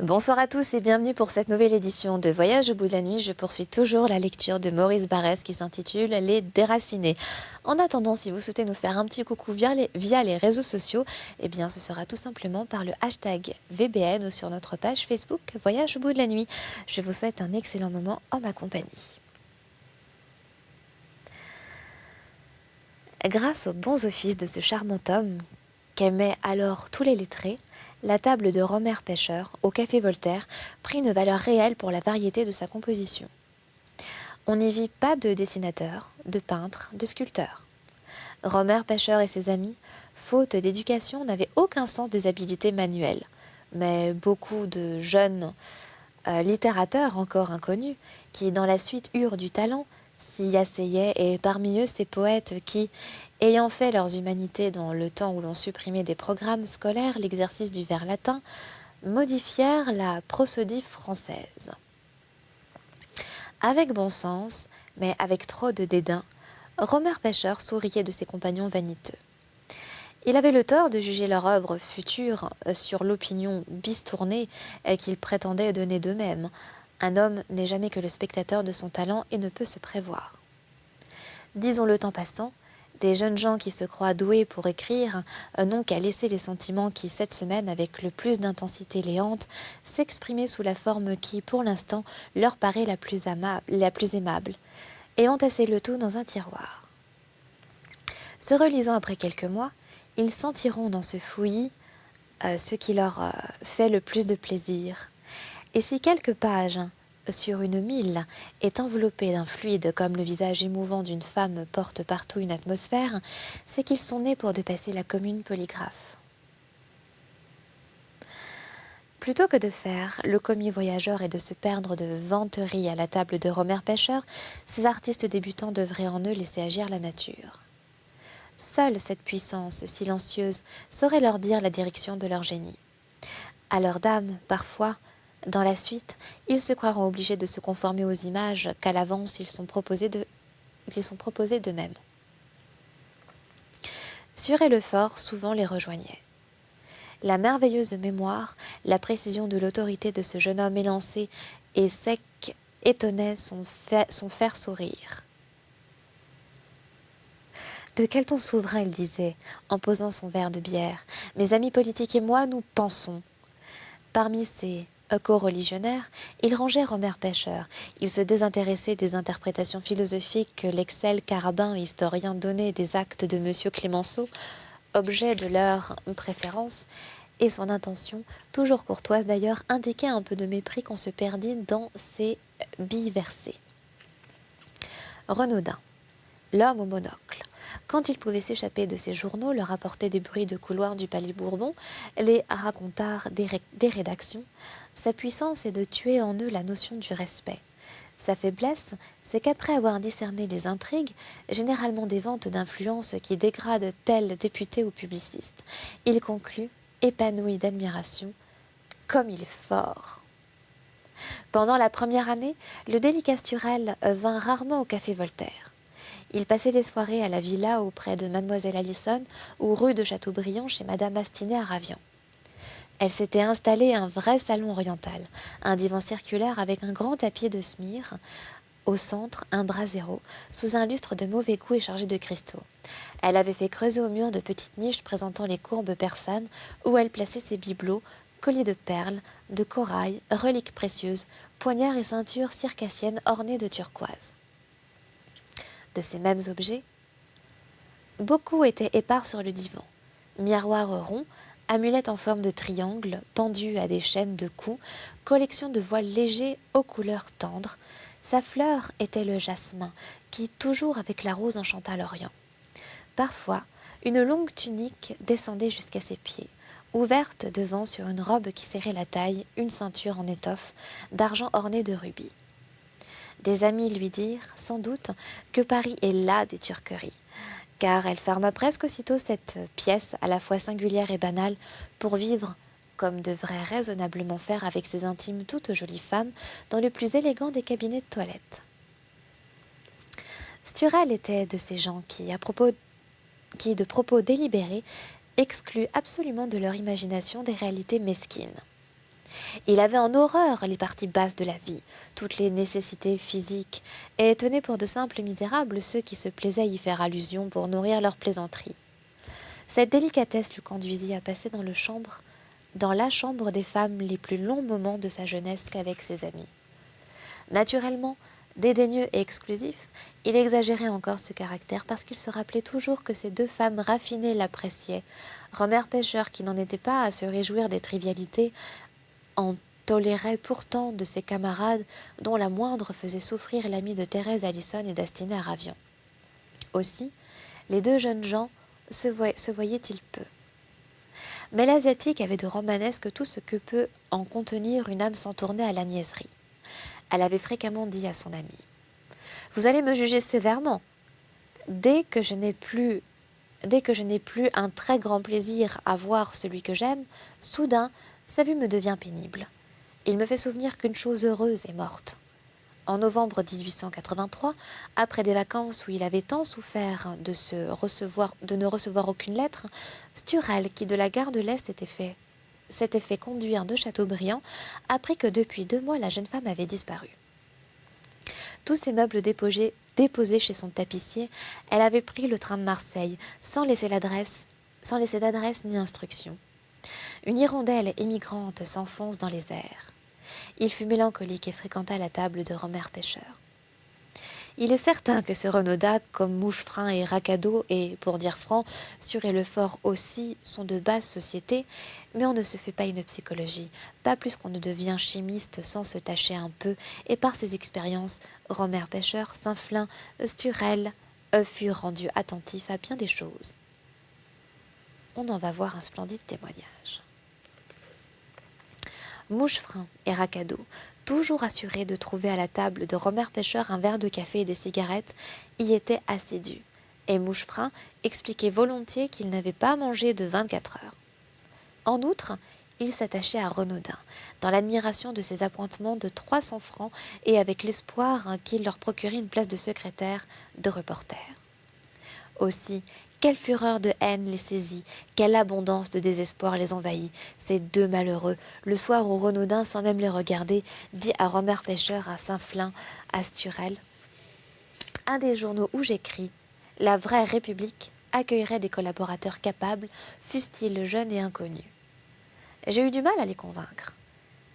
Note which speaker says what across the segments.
Speaker 1: Bonsoir à tous et bienvenue pour cette nouvelle édition de Voyage au bout de la nuit. Je poursuis toujours la lecture de Maurice Barrès qui s'intitule Les Déracinés. En attendant, si vous souhaitez nous faire un petit coucou via les réseaux sociaux, eh bien ce sera tout simplement par le hashtag VBN ou sur notre page Facebook Voyage au bout de la nuit. Je vous souhaite un excellent moment en ma compagnie. Grâce aux bons offices de ce charmant homme qu'aimaient alors tous les lettrés, la table de Romer Pêcheur, au Café Voltaire, prit une valeur réelle pour la variété de sa composition. On n'y vit pas de dessinateur, de peintre, de sculpteur. Romer Pêcheur et ses amis, faute d'éducation, n'avaient aucun sens des habiletés manuelles. Mais beaucoup de jeunes littérateurs encore inconnus, qui dans la suite eurent du talent, s'y asseyaient, et parmi eux ces poètes qui, ayant fait leurs humanités dans le temps où l'on supprimait des programmes scolaires l'exercice du vers latin, modifièrent la prosodie française. Avec bon sens, mais avec trop de dédain, Romer Pêcheur souriait de ses compagnons vaniteux. Il avait le tort de juger leur œuvre future sur l'opinion bistournée qu'ils prétendaient donner d'eux-mêmes. Un homme n'est jamais que le spectateur de son talent et ne peut se prévoir. Disons le temps passant, des jeunes gens qui se croient doués pour écrire n'ont qu'à laisser les sentiments qui, cette semaine, avec le plus d'intensité les hantent, s'exprimer sous la forme qui, pour l'instant, leur paraît la plus aimable, et entasser le tout dans un tiroir. Se relisant après quelques mois, ils sentiront dans ce fouillis ce qui leur fait le plus de plaisir. Et si quelques pages sur une mille est enveloppée d'un fluide comme le visage émouvant d'une femme porte partout une atmosphère, c'est qu'ils sont nés pour dépasser la commune polygraphe. Plutôt que de faire le commis voyageur et de se perdre de vanteries à la table de Romer Pêcheur, ces artistes débutants devraient en eux laisser agir la nature. Seule cette puissance silencieuse saurait leur dire la direction de leur génie. À leur dame, parfois, dans la suite, ils se croiront obligés de se conformer aux images qu'à l'avance ils sont proposés d'eux-mêmes. Sûr et le fort souvent les rejoignaient. La merveilleuse mémoire, la précision de l'autorité de ce jeune homme élancé et sec étonnait son faire sourire. De quel ton souverain, il disait, en posant son verre de bière. Mes amis politiques et moi, nous pensons. Parmi ces co-religionnaires, il rangeait Romer Pêcheur. Il se désintéressait des interprétations philosophiques que l'excel Carabin, historien donné des actes de M. Clémenceau, objet de leur préférence, et son intention, toujours courtoise d'ailleurs, indiquait un peu de mépris qu'on se perdit dans ces biversés. Renaudin, l'homme au monocle. Quand il pouvait s'échapper de ses journaux, leur apporter des bruits de couloir du Palais Bourbon, les racontards des rédactions, sa puissance est de tuer en eux la notion du respect. Sa faiblesse, c'est qu'après avoir discerné les intrigues, généralement des ventes d'influence qui dégradent tel député ou publiciste, il conclut, épanoui d'admiration, « Comme il est fort !» Pendant la première année, le délicat Sturel vint rarement au Café Voltaire. Il passait les soirées à la villa auprès de Mademoiselle Allison ou rue de Chateaubriand chez Madame Astinet à Ravian. Elle s'était installée un vrai salon oriental, un divan circulaire avec un grand tapis de smyre, au centre un brasero, sous un lustre de mauvais goût et chargé de cristaux. Elle avait fait creuser au mur de petites niches présentant les courbes persanes où elle plaçait ses bibelots, colliers de perles, de corail, reliques précieuses, poignards et ceintures circassiennes ornées de turquoise. De ces mêmes objets, beaucoup étaient épars sur le divan. Miroirs ronds, amulettes en forme de triangle, pendues à des chaînes de cou, collection de voiles légers aux couleurs tendres. Sa fleur était le jasmin, qui, toujours avec la rose, enchanta l'Orient. Parfois, une longue tunique descendait jusqu'à ses pieds, ouverte devant sur une robe qui serrait la taille, une ceinture en étoffe, d'argent ornée de rubis. Des amis lui dirent, sans doute, que Paris est là des turqueries, car elle ferma presque aussitôt cette pièce à la fois singulière et banale pour vivre, comme devrait raisonnablement faire avec ses intimes toutes jolies femmes, dans le plus élégant des cabinets de toilette. Sturel était de ces gens qui, de propos délibérés, excluent absolument de leur imagination des réalités mesquines. Il avait en horreur les parties basses de la vie, toutes les nécessités physiques, et tenait pour de simples misérables ceux qui se plaisaient à y faire allusion pour nourrir leurs plaisanteries. Cette délicatesse le conduisit à passer dans la chambre des femmes les plus longs moments de sa jeunesse qu'avec ses amis. Naturellement, dédaigneux et exclusif, il exagérait encore ce caractère parce qu'il se rappelait toujours que ces deux femmes raffinées l'appréciaient. Romer Pêcheur, qui n'en était pas à se réjouir des trivialités, en tolérait pourtant de ses camarades dont la moindre faisait souffrir l'ami de Thérèse Allison et d'Astinée à Ravion. Aussi, les deux jeunes gens se voyaient-ils peu. Mais l'asiatique avait de romanesque tout ce que peut en contenir une âme sans tourner à la niaiserie. Elle avait fréquemment dit à son ami: « Vous allez me juger sévèrement. Dès que je n'ai plus un très grand plaisir à voir celui que j'aime, soudain, sa vue me devient pénible. Il me fait souvenir qu'une chose heureuse est morte. » En novembre 1883, après des vacances où il avait tant souffert de ne recevoir aucune lettre, Sturel, qui de la gare de l'Est s'était fait conduire de Châteaubriand, apprit que depuis 2 mois la jeune femme avait disparu. Tous ses meubles déposés chez son tapissier, elle avait pris le train de Marseille, sans laisser d'adresse ni instruction. Une hirondelle émigrante s'enfonce dans les airs. Il fut mélancolique et fréquenta la table de Romer Pêcheur. Il est certain que ce Renaudin, comme Mouchefrein et Racado, et, pour dire franc, Sûr et Lefort aussi, sont de basse société, mais on ne se fait pas une psychologie, pas plus qu'on ne devient chimiste sans se tâcher un peu, et par ses expériences, Romer Pêcheur, Saint-Flin, Sturel furent rendus attentifs à bien des choses. On en va voir un splendide témoignage. Mouchefrein et Racado, toujours assurés de trouver à la table de Romer Pêcheur un verre de café et des cigarettes, y étaient assidus, et Mouchefrein expliquait volontiers qu'il n'avait pas mangé de 24 heures. En outre, il s'attachait à Renaudin, dans l'admiration de ses appointements de 300 francs et avec l'espoir qu'il leur procurait une place de secrétaire, de reporter. Aussi, quelle fureur de haine les saisit, quelle abondance de désespoir les envahit, ces deux malheureux, le soir où Renaudin, sans même les regarder, dit à Romer Pêcheur, à Saint-Flin, à Sturel: « Un des journaux où j'écris, la vraie République, accueillerait des collaborateurs capables, fussent-ils jeunes et inconnus. » J'ai eu du mal à les convaincre.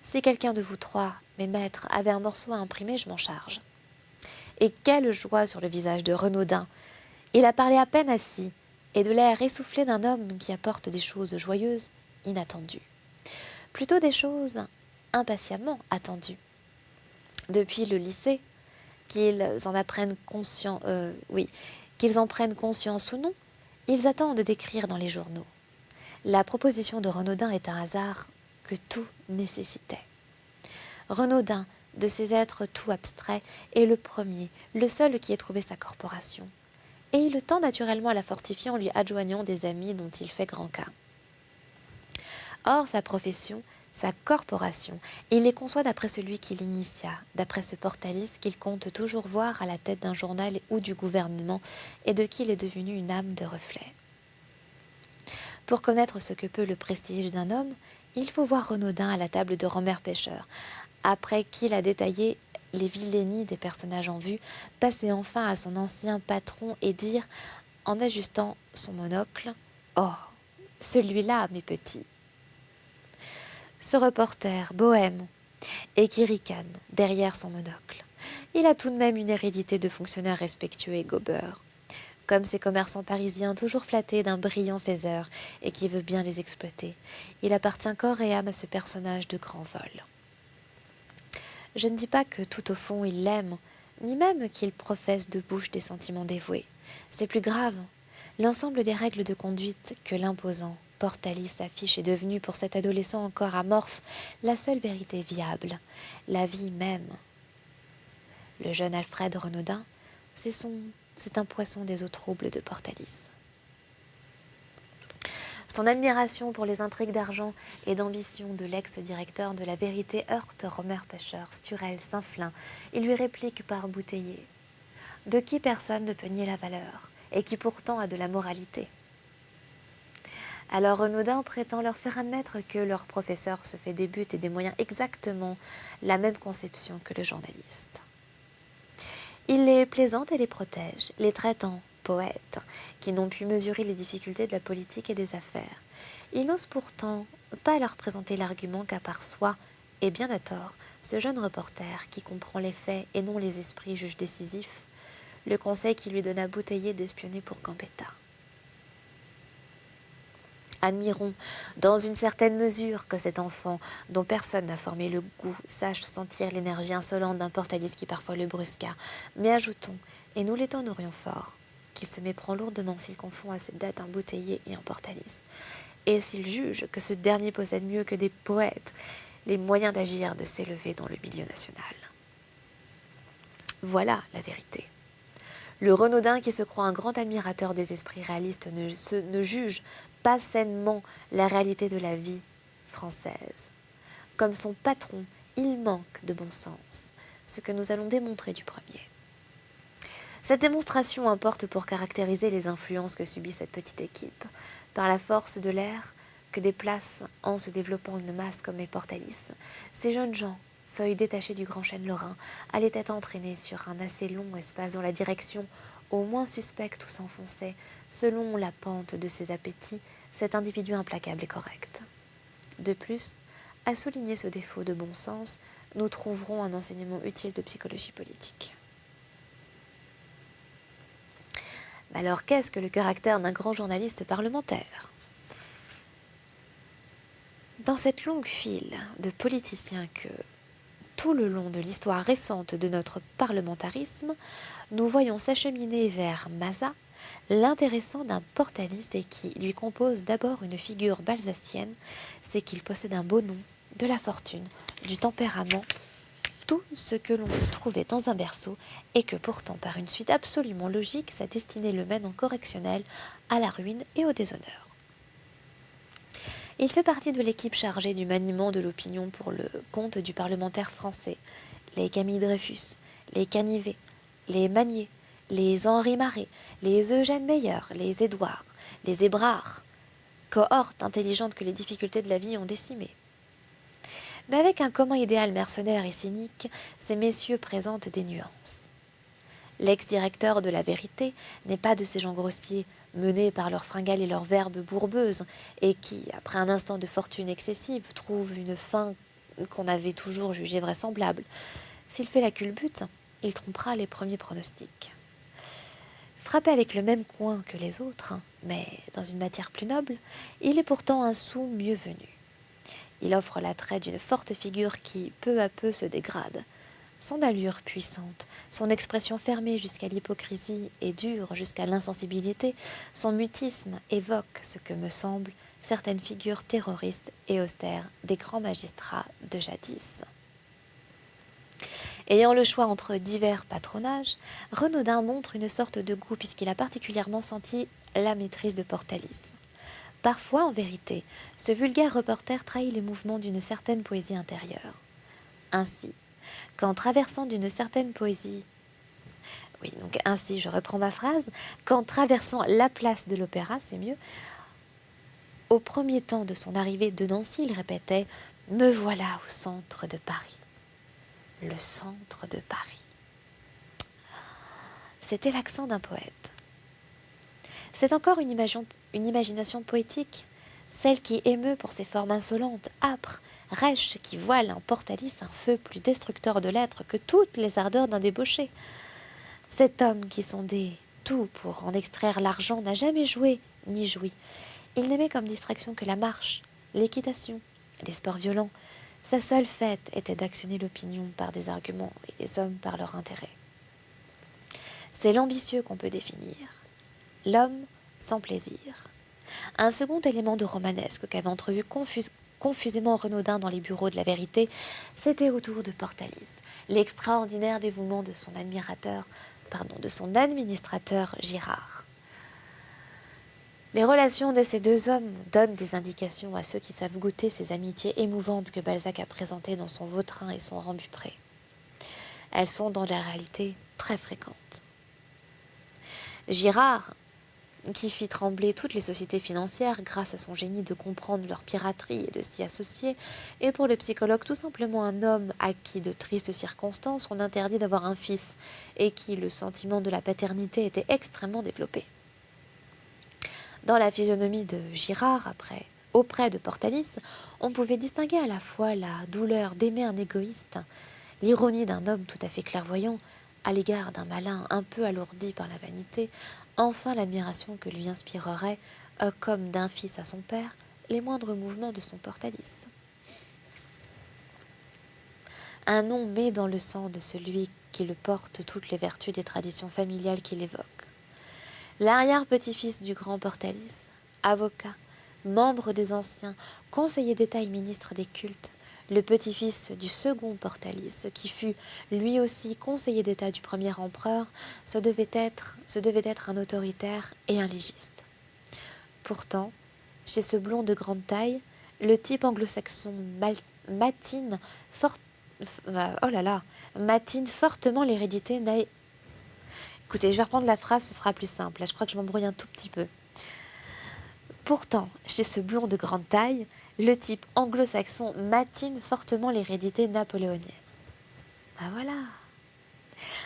Speaker 1: Si quelqu'un de vous trois, mes maîtres, avait un morceau à imprimer, je m'en charge. Et quelle joie sur le visage de Renaudin! Il a parlé à peine assis, et de l'air essoufflé d'un homme qui apporte des choses joyeuses, inattendues. Plutôt des choses impatiemment attendues. Depuis le lycée, qu'ils en prennent conscience ou non, ils attendent d'écrire dans les journaux. La proposition de Renaudin est un hasard que tout nécessitait. Renaudin, de ces êtres tout abstraits, est le premier, le seul qui ait trouvé sa corporation. Et il le tend naturellement à la fortifier en lui adjoignant des amis dont il fait grand cas. Or, sa profession, sa corporation, il les conçoit d'après celui qui l'initia, d'après ce Portalis qu'il compte toujours voir à la tête d'un journal ou du gouvernement et de qui il est devenu une âme de reflet. Pour connaître ce que peut le prestige d'un homme, il faut voir Renaudin à la table de Romer Pêcheur, après qu'il a détaillé les vilainies des personnages en vue, passer enfin à son ancien patron et dire, en ajustant son monocle: « Oh, celui-là, mes petits !» Ce reporter, bohème, et qui ricane derrière son monocle, il a tout de même une hérédité de fonctionnaire respectueux et gobeur, comme ces commerçants parisiens toujours flattés d'un brillant faiseur et qui veut bien les exploiter. Il appartient corps et âme à ce personnage de grand vol. Je ne dis pas que tout au fond il l'aime, ni même qu'il professe de bouche des sentiments dévoués. C'est plus grave. L'ensemble des règles de conduite que l'imposant Portalis affiche est devenu pour cet adolescent encore amorphe la seule vérité viable, la vie même. Le jeune Alfred Renaudin, c'est un poisson des eaux troubles de Portalis. Son admiration pour les intrigues d'argent et d'ambition de l'ex-directeur de La Vérité heurte Romer Pêcheur, Sturel, Saint-Flin. Il lui réplique par bouteillé: « De qui personne ne peut nier la valeur, et qui pourtant a de la moralité. » Alors Renaudin prétend leur faire admettre que leur professeur se fait des buts et des moyens exactement la même conception que le journaliste. Il les plaisante et les protège, les traite en poètes, qui n'ont pu mesurer les difficultés de la politique et des affaires. Il n'ose pourtant pas leur présenter l'argument qu'à part soi, et bien à tort, ce jeune reporter qui comprend les faits et non les esprits juge décisif, le conseil qui lui donna Bouteiller d'espionner pour Gambetta. Admirons, dans une certaine mesure, que cet enfant, dont personne n'a formé le goût, sache sentir l'énergie insolente d'un Portalis qui parfois le brusqua. Mais ajoutons, et nous l'étonnerions fort, qu'il se méprend lourdement s'il confond à cette date un Bouteiller et un Portalis, et s'il juge que ce dernier possède mieux que des poètes les moyens d'agir, de s'élever dans le milieu national. Voilà la vérité. Le Renaudin, qui se croit un grand admirateur des esprits réalistes, ne juge pas sainement la réalité de la vie française. Comme son patron, il manque de bon sens, ce que nous allons démontrer du premier. Cette démonstration importe pour caractériser les influences que subit cette petite équipe, par la force de l'air que déplace en se développant une masse comme les Portalis. Ces jeunes gens, feuilles détachées du grand chêne lorrain, allaient être entraînés sur un assez long espace dont la direction, au moins suspecte où s'enfonçait, selon la pente de ses appétits, cet individu implacable et correct. De plus, à souligner ce défaut de bon sens, nous trouverons un enseignement utile de psychologie politique. Mais alors, qu'est-ce que le caractère d'un grand journaliste parlementaire ? Dans cette longue file de politiciens que, tout le long de l'histoire récente de notre parlementarisme, nous voyons s'acheminer vers Mazas, l'intéressant d'un Portalis et qui lui compose d'abord une figure balsacienne, c'est qu'il possède un beau nom, de la fortune, du tempérament, tout ce que l'on peut trouver dans un berceau et que pourtant par une suite absolument logique, sa destinée le mène en correctionnel à la ruine et au déshonneur. Il fait partie de l'équipe chargée du maniement de l'opinion pour le compte du parlementaire français, les Camille Dreyfus, les Canivet, les Magnier, les Henri Marais, les Eugène Meyer, les Édouard, les Hébrard, cohorte intelligente que les difficultés de la vie ont décimée. Mais avec un commun idéal mercenaire et cynique, ces messieurs présentent des nuances. L'ex-directeur de La Vérité n'est pas de ces gens grossiers, menés par leurs fringales et leurs verbes bourbeuses, et qui, après un instant de fortune excessive, trouvent une fin qu'on avait toujours jugée vraisemblable. S'il fait la culbute, il trompera les premiers pronostics. Frappé avec le même coin que les autres, mais dans une matière plus noble, il est pourtant un sou mieux venu. Il offre l'attrait d'une forte figure qui, peu à peu, se dégrade. Son allure puissante, son expression fermée jusqu'à l'hypocrisie et dure jusqu'à l'insensibilité, son mutisme évoquent ce que me semble certaines figures terroristes et austères des grands magistrats de jadis. Ayant le choix entre divers patronages, Renaudin montre une sorte de goût puisqu'il a particulièrement senti la maîtrise de Portalis. Parfois, en vérité, ce vulgaire reporter trahit les mouvements d'une certaine poésie intérieure. Ainsi, qu'en traversant d'une certaine poésie... Oui, donc ainsi, je reprends ma phrase. Qu'en traversant la place de l'Opéra, c'est mieux, au premier temps de son arrivée de Nancy, il répétait « Me voilà au centre de Paris. Le centre de Paris. » C'était l'accent d'un poète. C'est encore une imagination poétique, celle qui émeut pour ses formes insolentes, âpres, rêches, qui voile en Portalis un feu plus destructeur de l'être que toutes les ardeurs d'un débauché. Cet homme qui sondait tout pour en extraire l'argent n'a jamais joué ni joui. Il n'aimait comme distraction que la marche, l'équitation, les sports violents. Sa seule fête était d'actionner l'opinion par des arguments et les hommes par leur intérêt. C'est l'ambitieux qu'on peut définir, l'homme sans plaisir. Un second élément de romanesque qu'avait entrevu confusément Renaudin dans les bureaux de La Vérité, c'était autour de Portalis, l'extraordinaire dévouement de son administrateur Girard. Les relations de ces deux hommes donnent des indications à ceux qui savent goûter ces amitiés émouvantes que Balzac a présentées dans son Vautrin et son Rambupré. Elles sont dans la réalité très fréquentes. Girard qui fit trembler toutes les sociétés financières grâce à son génie de comprendre leur piraterie et de s'y associer, et pour le psychologue tout simplement un homme à qui de tristes circonstances on interdit d'avoir un fils, et qui le sentiment de la paternité était extrêmement développé. Dans la physionomie de Girard, auprès de Portalis, on pouvait distinguer à la fois la douleur d'aimer un égoïste, l'ironie d'un homme tout à fait clairvoyant à l'égard d'un malin un peu alourdi par la vanité, enfin l'admiration que lui inspirerait, comme d'un fils à son père, les moindres mouvements de son Portalis. Un nom met dans le sang de celui qui le porte toutes les vertus des traditions familiales qu'il évoque. L'arrière-petit-fils du grand Portalis, avocat, membre des anciens, conseiller d'État et ministre des cultes, le petit-fils du second Portalis, qui fut lui aussi conseiller d'État du premier empereur, se devait être un autoritaire et un légiste. Pourtant, chez ce blond de grande taille, le type anglo-saxon matine fortement l'hérédité. Écoutez, je vais reprendre la phrase, ce sera plus simple. Là, je crois que je m'embrouille un tout petit peu. Pourtant, chez ce blond de grande taille, le type anglo-saxon matine fortement l'hérédité napoléonienne. Ben voilà.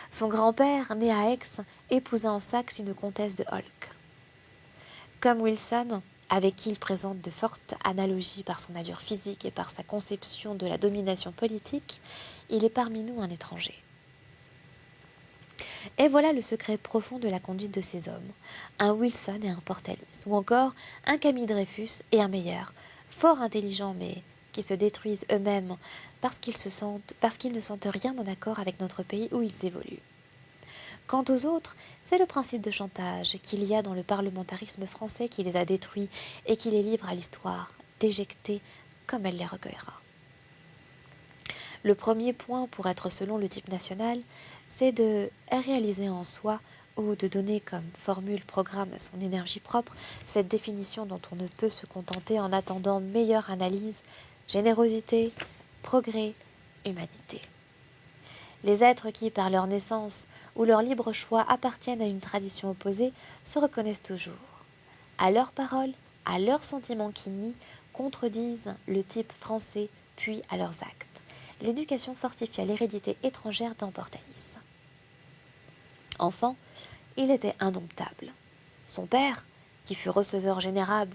Speaker 1: Son grand-père, né à Aix, épousa en Saxe une comtesse de Holk. Comme Wilson, avec qui il présente de fortes analogies par son allure physique et par sa conception de la domination politique, il est parmi nous un étranger. Et voilà le secret profond de la conduite de ces hommes, un Wilson et un Portalis, ou encore un Camille Dreyfus et un Meyer, fort intelligents mais qui se détruisent eux-mêmes parce qu'ils ne sentent rien en accord avec notre pays où ils évoluent. Quant aux autres, c'est le principe de chantage qu'il y a dans le parlementarisme français qui les a détruits et qui les livre à l'histoire, déjectés comme elle les recueillera. Le premier point pour être selon le type national, c'est de réaliser en soi ou de donner comme formule programme à son énergie propre cette définition dont on ne peut se contenter en attendant meilleure analyse, générosité, progrès, humanité. Les êtres qui, par leur naissance ou leur libre choix, appartiennent à une tradition opposée, se reconnaissent toujours. À leurs paroles, à leurs sentiments qui nient, contredisent le type français, puis à leurs actes. L'éducation fortifia l'hérédité étrangère dans Portalis. Enfant, il était indomptable. Son père, qui fut receveur général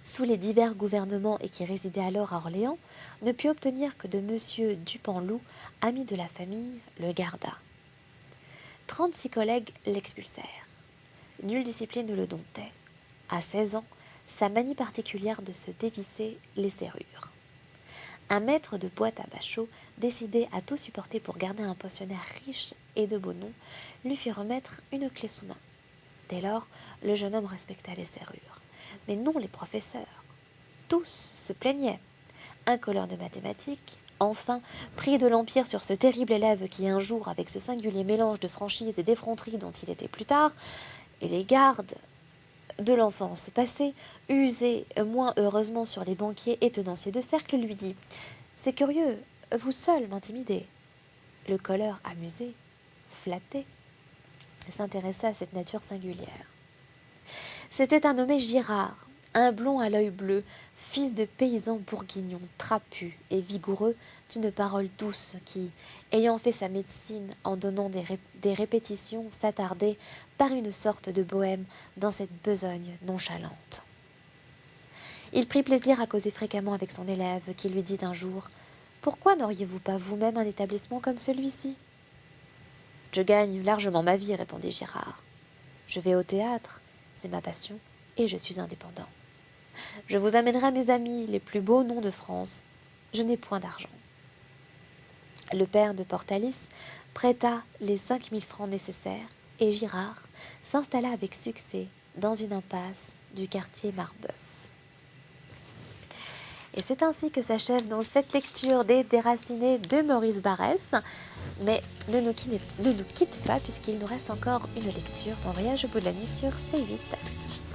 Speaker 1: sous les divers gouvernements et qui résidait alors à Orléans, ne put obtenir que de M. Dupanloup, ami de la famille, le garda. 36 collègues l'expulsèrent. Nulle discipline ne le domptait. À 16 ans, sa manie particulière de se dévisser les serrures. Un maître de boîte à bachot, décidé à tout supporter pour garder un pensionnaire riche et de beau nom, lui fit remettre une clé sous main. Dès lors, le jeune homme respecta les serrures. Mais non les professeurs. Tous se plaignaient. Un colleur de mathématiques, enfin, pris de l'empire sur ce terrible élève qui un jour, avec ce singulier mélange de franchise et d'effronterie dont il était plus tard, et les gardes de l'enfance passée, usé moins heureusement sur les banquiers et tenanciers de cercle, lui dit « C'est curieux, vous seul m'intimidez. » Le colleur, amusé, flatté, s'intéressa à cette nature singulière. C'était un nommé Girard, un blond à l'œil bleu, fils de paysan bourguignon, trapu et vigoureux, d'une parole douce qui, ayant fait sa médecine en donnant des répétitions, s'attardait par une sorte de bohème dans cette besogne nonchalante. Il prit plaisir à causer fréquemment avec son élève, qui lui dit un jour « Pourquoi n'auriez-vous pas vous-même un établissement comme celui-ci ?»« Je gagne largement ma vie, répondit Girard. Je vais au théâtre, c'est ma passion, et je suis indépendant. Je vous amènerai mes amis, les plus beaux noms de France. Je n'ai point d'argent. » Le père de Portalis prêta les 5000 francs nécessaires et Girard s'installa avec succès dans une impasse du quartier Marbeuf. Et c'est ainsi que s'achève dans cette lecture des Déracinés de Maurice Barrès. Mais ne nous quittez pas puisqu'il nous reste encore une lecture dans Voyage au bout de la nuit sur C8. À tout de suite.